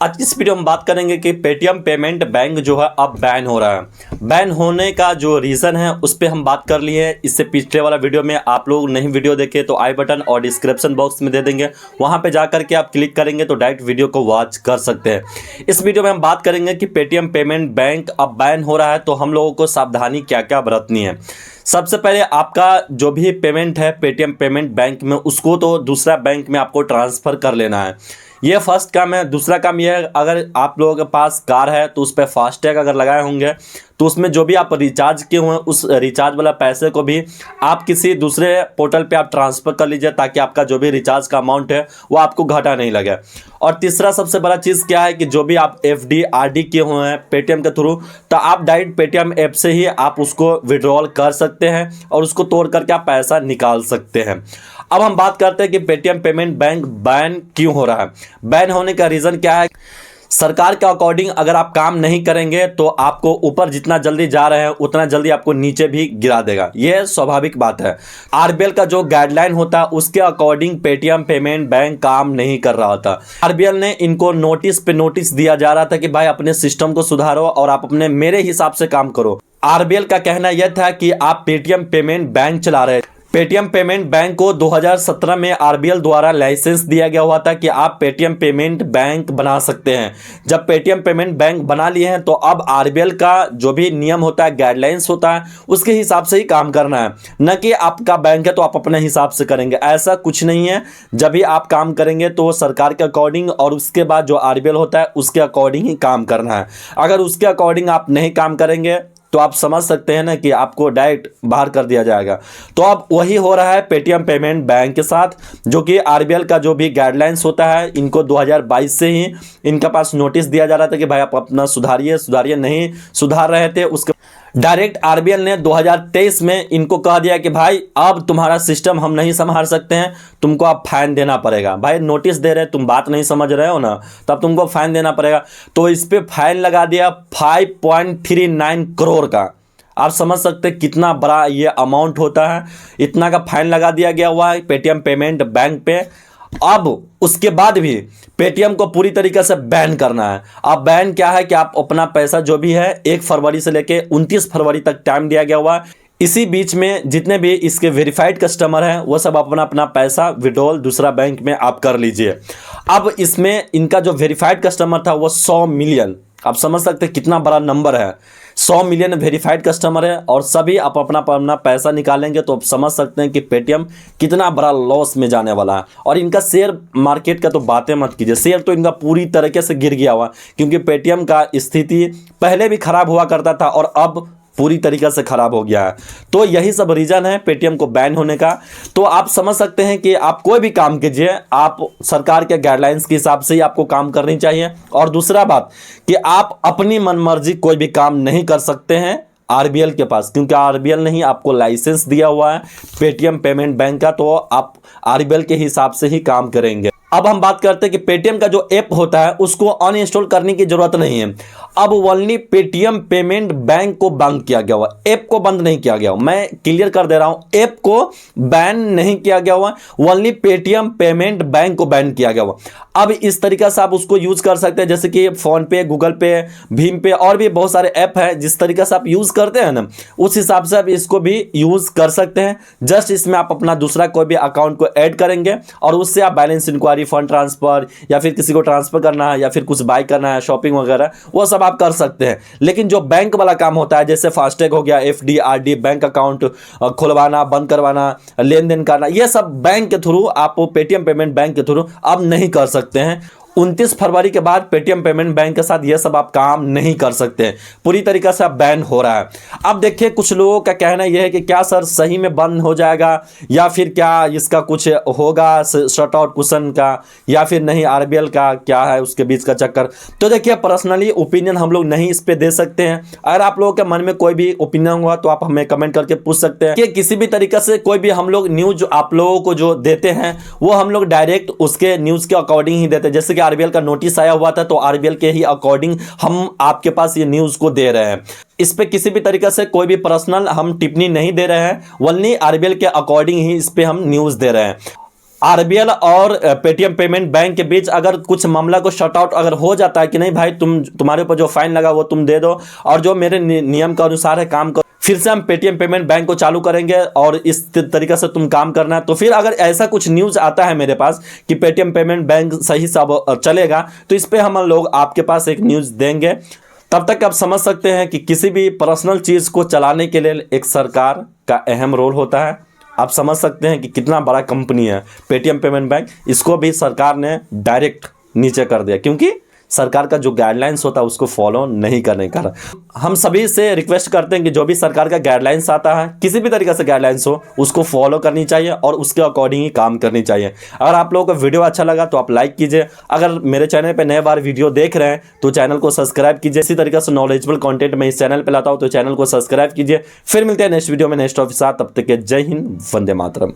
आज की इस वीडियो में बात करेंगे कि पेटीएम पेमेंट बैंक जो है अब बैन हो रहा है। बैन होने का जो रीज़न है उस पर हम बात कर लिए हैं। इससे पिछले वाला वीडियो में आप लोग नहीं वीडियो देखे तो आई बटन और डिस्क्रिप्शन बॉक्स में दे देंगे, वहां पे जाकर के आप क्लिक करेंगे तो डायरेक्ट वीडियो को वॉच कर सकते हैं। इस वीडियो में हम बात करेंगे कि पेटीएम पेमेंट बैंक अब बैन हो रहा है तो हम लोगों को सावधानी क्या क्या बरतनी है। सबसे पहले आपका जो भी पेमेंट है पेटीएम पेमेंट बैंक में उसको तो दूसरा बैंक में आपको ट्रांसफ़र कर लेना है, ये फर्स्ट काम है। दूसरा काम ये है, अगर आप लोगों के पास कार है तो उस पर फास्टैग अगर लगाए होंगे तो उसमें जो भी आप रिचार्ज किए हुए हैं उस रिचार्ज वाला पैसे को भी आप किसी दूसरे पोर्टल पे आप ट्रांसफ़र कर लीजिए ताकि आपका जो भी रिचार्ज का अमाउंट है वो आपको घाटा नहीं लगे। और तीसरा सबसे बड़ा चीज़ क्या है कि जो भी आप एफडी आरडी किए हुए हैं पेटीएम के थ्रू तो आप डायरेक्ट पेटीएम ऐप से ही आप उसको विड्रॉल कर सकते हैं और उसको तोड़ करके आप पैसा निकाल सकते हैं। अब हम बात करते हैं कि पेटीएम पेमेंट बैंक बैन क्यों हो रहा है। बैन होने का रीज़न क्या है? सरकार के अकॉर्डिंग अगर आप काम नहीं करेंगे तो आपको ऊपर जितना जल्दी जा रहे हैं उतना जल्दी आपको नीचे भी गिरा देगा, यह स्वाभाविक बात है। आरबीएल का जो गाइडलाइन होता है उसके अकॉर्डिंग पेटीएम पेमेंट बैंक काम नहीं कर रहा था। आरबीएल ने इनको नोटिस पे नोटिस दिया जा रहा था कि भाई अपने सिस्टम को सुधारो और आप अपने मेरे हिसाब से काम करो। आरबीएल का कहना यह था कि आप पेटीएम पेमेंट बैंक चला रहे हैं। पेटीएम पेमेंट बैंक को 2017 में आरबीएल द्वारा लाइसेंस दिया गया हुआ था कि आप पेटीएम पेमेंट बैंक बना सकते हैं। जब पेटीएम पेमेंट बैंक बना लिए हैं तो अब आरबीएल का जो भी नियम होता है गाइडलाइंस होता है उसके हिसाब से ही काम करना है, न कि आपका बैंक है तो आप अपने हिसाब से करेंगे, ऐसा कुछ नहीं है। जब भी आप काम करेंगे तो सरकार के अकॉर्डिंग और उसके बाद जो आरबीएल होता है उसके अकॉर्डिंग ही काम करना है। अगर उसके अकॉर्डिंग आप नहीं काम करेंगे तो आप समझ सकते हैं ना कि आपको डायरेक्ट बाहर कर दिया जाएगा। तो अब वही हो रहा है पेटीएम पेमेंट बैंक के साथ, जो कि आरबीएल का जो भी गाइडलाइंस होता है इनको 2022 से ही इनके पास नोटिस दिया जा रहा था कि भाई आप अपना सुधारिए, नहीं सुधार रहे थे। उसके डायरेक्ट आरबीएल ने 2023 में इनको कह दिया कि भाई अब तुम्हारा सिस्टम हम नहीं संभाल सकते हैं, तुमको अब फाइन देना पड़ेगा। भाई नोटिस दे रहे, तुम बात नहीं समझ रहे हो ना, तब तुमको फाइन देना पड़ेगा। तो इस पे फाइन लगा दिया 5.39 करोड़ का। आप समझ सकते हैं कितना बड़ा ये अमाउंट होता है, इतना का फाइन लगा दिया गया हुआ है पेटीएम पेमेंट बैंक पे। अब उसके बाद भी पेटीएम को पूरी तरीके से बैन करना है। अब बैन क्या है कि आप अपना पैसा जो भी है 1 फरवरी से लेके 29 फरवरी तक टाइम दिया गया हुआ है। इसी बीच में जितने भी इसके वेरीफाइड कस्टमर हैं वो सब अपना अपना पैसा विड्रॉल दूसरा बैंक में आप कर लीजिए। अब इसमें इनका जो वेरीफाइड कस्टमर था वो 100 मिलियन, आप समझ सकते हैं कितना बड़ा नंबर है। 100 मिलियन वेरीफाइड कस्टमर है और सभी आप अपना पैसा निकालेंगे तो आप समझ सकते हैं कि पेटीएम कितना बड़ा लॉस में जाने वाला है। और इनका शेयर मार्केट का तो बातें मत कीजिए, शेयर तो इनका पूरी तरीके से गिर गया हुआ, क्योंकि पेटीएम का स्थिति पहले भी खराब हुआ करता था और अब पूरी तरीके से खराब हो गया है। तो यही सब रीज़न है पेटीएम को बैन होने का। तो आप समझ सकते हैं कि आप कोई भी काम कीजिए, आप सरकार के गाइडलाइंस के हिसाब से ही आपको काम करनी चाहिए। और दूसरा बात कि आप अपनी मनमर्जी कोई भी काम नहीं कर सकते हैं आरबीएल के पास, क्योंकि आरबीएल ने ही आपको लाइसेंस दिया हुआ है पेटीएम पेमेंट बैंक का, तो आप आरबीएल के हिसाब से ही काम करेंगे। अब हम बात करते हैं कि पेटीएम का जो ऐप होता है उसको अनइंस्टॉल करने की जरूरत नहीं है। अब ओनली पेटीएम पेमेंट बैंक को बंद किया गया हुआ, ऐप को बंद नहीं किया गया। मैं क्लियर कर दे रहा हूं, ऐप को बैन नहीं किया गया हुआ, ओनली पेटीएम पेमेंट बैंक को बैन किया गया हुआ। अब इस तरीके से आप उसको यूज कर सकते हैं, जैसे कि फोन पे, गूगल पे, भीम पे और भी बहुत सारे ऐप है। जिस तरीके से आप यूज करते हैं ना उस हिसाब से आप इसको भी यूज कर सकते हैं। जस्ट इसमें आप अपना दूसरा कोई भी अकाउंट को ऐड करेंगे और उससे आप बैलेंस इंक्वायरी, फंड ट्रांसफर या फिर किसी को ट्रांसफर करना है या फिर कुछ बाय करना है, शॉपिंग वगैरह, वो सब आप कर सकते हैं। लेकिन जो बैंक वाला काम होता है जैसे फास्टैग हो गया, एफडी आरडी, बैंक अकाउंट खुलवाना, बंद करवाना, लेन देन करना, ये सब बैंक के थ्रू आप पेटीएम पेमेंट बैंक के थ्रू अब नहीं कर सकते हैं। 29 फरवरी के बाद पेटीएम पेमेंट बैंक के साथ ये सब आप काम नहीं कर सकते, पूरी तरीके से बैन हो रहा है। अब देखिए कुछ लोगों का कहना यह है कि क्या सर सही में बंद हो जाएगा या फिर क्या इसका कुछ होगा शट आउट क्वेश्चन का या फिर नहीं, आरबीएल का क्या है उसके बीच का चक्कर। तो देखिए पर्सनली ओपिनियन हम लोग नहीं इस पे दे सकते हैं। अगर आप लोगों के मन में कोई भी ओपिनियन हुआ तो आप हमें कमेंट करके पूछ सकते हैं कि किसी भी तरीके से कोई भी हम लोग न्यूज आप लोगों को जो देते हैं वो हम लोग डायरेक्ट उसके न्यूज के अकॉर्डिंग ही देते हैं। जैसे कि आरबीएल का नोटिस आया हुआ था तो आरबीएल के ही अकॉर्डिंग हम आपके पास ये न्यूज़ को दे रहे हैं। इस पे किसी भी तरीके से कोई भी पर्सनल हम टिप्पणी नहीं दे रहे हैं, ओनली आरबीएल के अकॉर्डिंग ही इस पे हम न्यूज़ दे रहे हैं। आरबीएल और पेटीएम पेमेंट बैंक के बीच अगर कुछ मामला को शॉर्ट आउट अगर हो जाता है कि नहीं भाई तुम्हारे ऊपर जो फाइन लगा वो तुम दे दो और जो मेरे नियम के अनुसार है काम करो, फिर से हम पेटीएम पेमेंट बैंक को चालू करेंगे और इस तरीके से तुम काम करना है। तो फिर अगर ऐसा कुछ न्यूज़ आता है मेरे पास कि पेटीएम पेमेंट बैंक सही से अब चलेगा, तो इस पे हम लोग आपके पास एक न्यूज़ देंगे। तब तक आप समझ सकते हैं कि किसी भी पर्सनल चीज़ को चलाने के लिए एक सरकार का अहम रोल होता है। आप समझ सकते हैं कि कितना बड़ा कंपनी है पेटीएम पेमेंट बैंक, इसको भी सरकार ने डायरेक्ट नीचे कर दिया क्योंकि सरकार का जो गाइडलाइंस होता है उसको फॉलो नहीं करने का। हम सभी से रिक्वेस्ट करते हैं कि जो भी सरकार का गाइडलाइंस आता है, किसी भी तरीके से गाइडलाइंस हो, उसको फॉलो करनी चाहिए और उसके अकॉर्डिंग ही काम करनी चाहिए। अगर आप लोगों को वीडियो अच्छा लगा तो आप लाइक कीजिए। अगर मेरे चैनल पर नए बार वीडियो देख रहे हैं तो चैनल को सब्सक्राइब कीजिए। इसी तरीके से नॉलेजेबल कंटेंट मैं इस चैनल पर लाता हूँ, तो चैनल को सब्सक्राइब कीजिए। फिर मिलते हैं नेक्स्ट वीडियो में नेक्स्ट टॉपिक के साथ। तब तक के जय हिंद, वंदे मातरम।